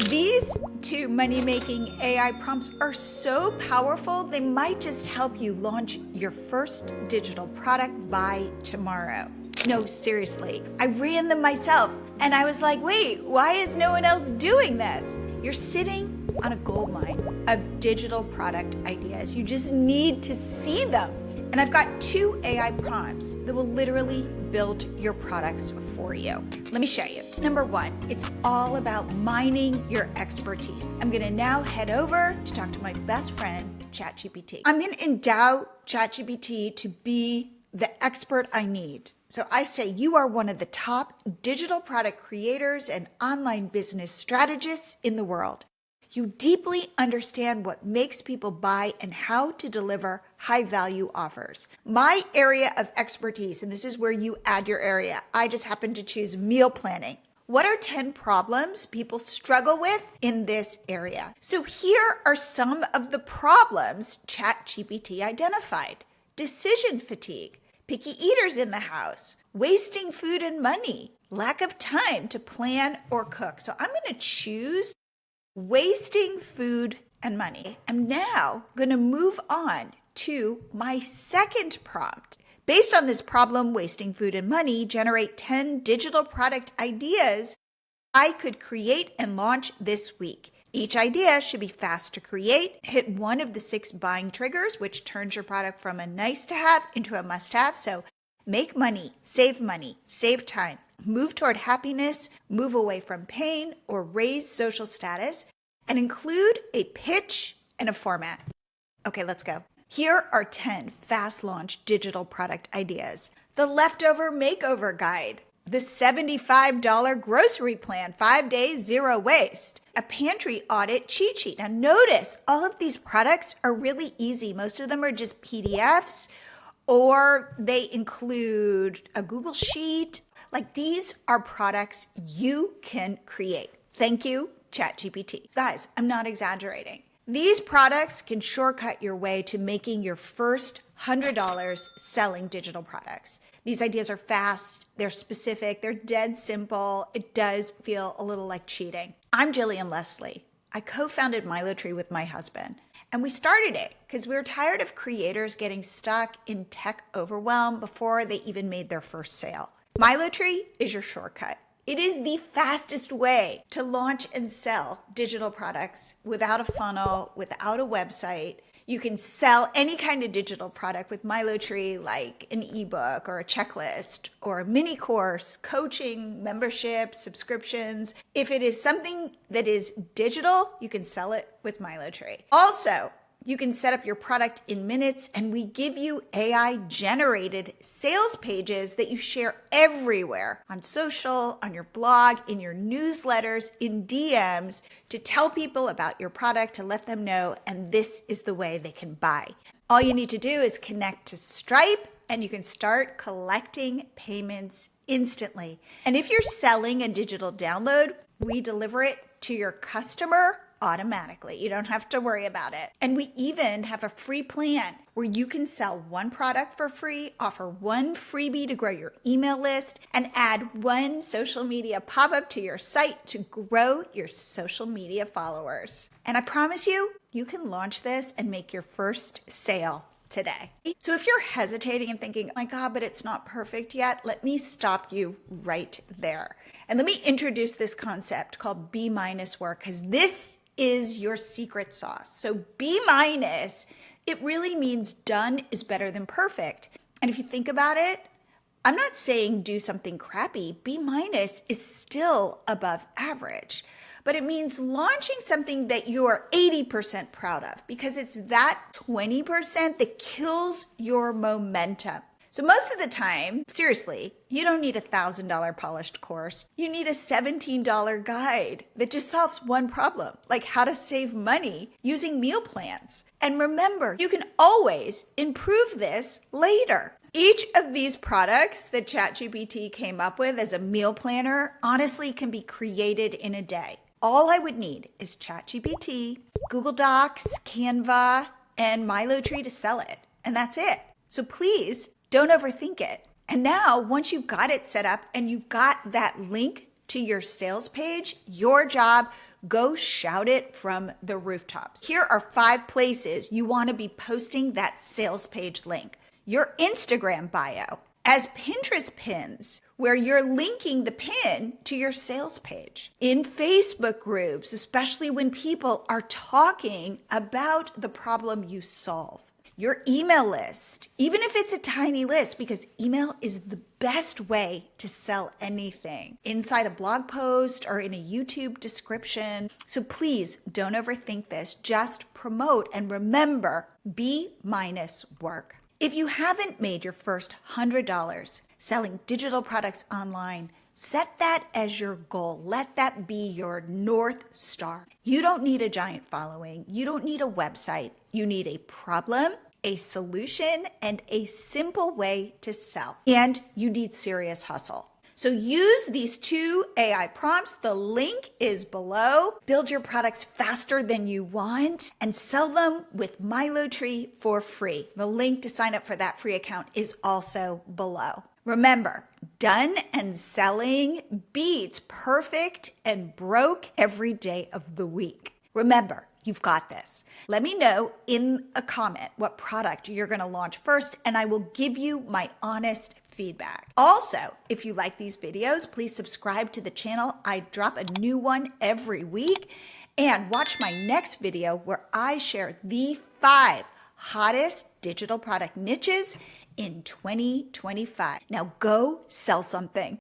These two money-making AI prompts are so powerful, they might just help you launch your first digital product by tomorrow. No, seriously, I ran them myself and I was like, wait, why is no one else doing this? You're sitting on a goldmine of digital product ideas. You just need to see them. And I've got 2 AI prompts that will literally build your products for you. Let me show you. Number 1, it's all about mining your expertise. I'm gonna now head over to talk to my best friend, ChatGPT. I'm gonna endow ChatGPT to be the expert I need. So I say you are one of the top digital product creators and online business strategists in the world. You deeply understand what makes people buy and how to deliver high-value offers. My area of expertise, and this is where you add your area, I just happen to choose meal planning. What are 10 problems people struggle with in this area? So here are some of the problems ChatGPT identified. Decision fatigue, picky eaters in the house, wasting food and money, lack of time to plan or cook. So I'm going to choose wasting food and money. I'm now going to move on to my second prompt. Based on this problem, wasting food and money, generate 10 digital product ideas I could create and launch this week. Each idea should be fast to create, hit one of the 6 buying triggers, which turns your product from a nice to have into a must have. So make money, save time, move toward happiness, move away from pain, or raise social status, and include a pitch and a format. Okay, let's go. Here are 10 fast launch digital product ideas. The leftover makeover guide, the $75 grocery plan, 5 days, 0 waste, a pantry audit cheat sheet. Now notice all of these products are really easy. Most of them are just PDFs or they include a Google Sheet. Like these are products you can create. Thank you, ChatGPT. Guys, I'm not exaggerating. These products can shortcut your way to making your first $100 selling digital products. These ideas are fast, they're specific, they're dead simple. It does feel a little like cheating. I'm Jillian Leslie. I co-founded MiloTree with my husband, and we started it because we were tired of creators getting stuck in tech overwhelm before they even made their first sale. MiloTree is your shortcut. It is the fastest way to launch and sell digital products without a funnel, without a website. You can sell any kind of digital product with MiloTree, like an ebook or a checklist or a mini course, coaching, membership, subscriptions. If it is something that is digital, you can sell it with MiloTree. Also, you can set up your product in minutes, and we give you AI-generated sales pages that you share everywhere on social, on your blog, in your newsletters, in DMs to tell people about your product, to let them know, and this is the way they can buy. All you need to do is connect to Stripe, and you can start collecting payments instantly. And if you're selling a digital download, we deliver it to your customer automatically. You don't have to worry about it. And we even have a free plan where you can sell 1 product for free, offer 1 freebie to grow your email list, and add 1 social media pop-up to your site to grow your social media followers. And I promise you, you can launch this and make your first sale today. So if you're hesitating and thinking, oh my God, but it's not perfect yet, let me stop you right there. And let me introduce this concept called B- work, because this is your secret sauce. So B-, it really means done is better than perfect. And if you think about it, I'm not saying do something crappy. B- is still above average, but it means launching something that you are 80% proud of, because it's that 20% that kills your momentum. So most of the time, seriously, you don't need a $1,000 polished course. You need a $17 guide that just solves one problem, like how to save money using meal plans. And remember, you can always improve this later. Each of these products that ChatGPT came up with as a meal planner honestly can be created in a day. All I would need is ChatGPT, Google Docs, Canva, and MiloTree to sell it. And that's it. So please, don't overthink it. And now, once you've got it set up and you've got that link to your sales page, your job go shout it from the rooftops. Here are 5 places you want to be posting that sales page link. Your Instagram bio, as Pinterest pins, where you're linking the pin to your sales page. In Facebook groups, especially when people are talking about the problem you solve. Your email list, even if it's a tiny list, because email is the best way to sell anything inside a blog post or in a YouTube description. So please don't overthink this. Just promote and remember, B minus work. If you haven't made your first $100 selling digital products online, set that as your goal. Let that be your North Star. You don't need a giant following. You don't need a website. You need a problem, a solution, and a simple way to sell. And you need serious hustle. So use these 2 AI prompts. The link is below. Build your products faster than you want and sell them with MiloTree for free. The link to sign up for that free account is also below. Remember, done and selling beats perfect and broke every day of the week. Remember, you've got this. Let me know in a comment what product you're going to launch first, and I will give you my honest feedback. Also, if you like these videos, please subscribe to the channel. I drop a new one every week. And watch my next video where I share the 5 hottest digital product niches in 2025. Now go sell something.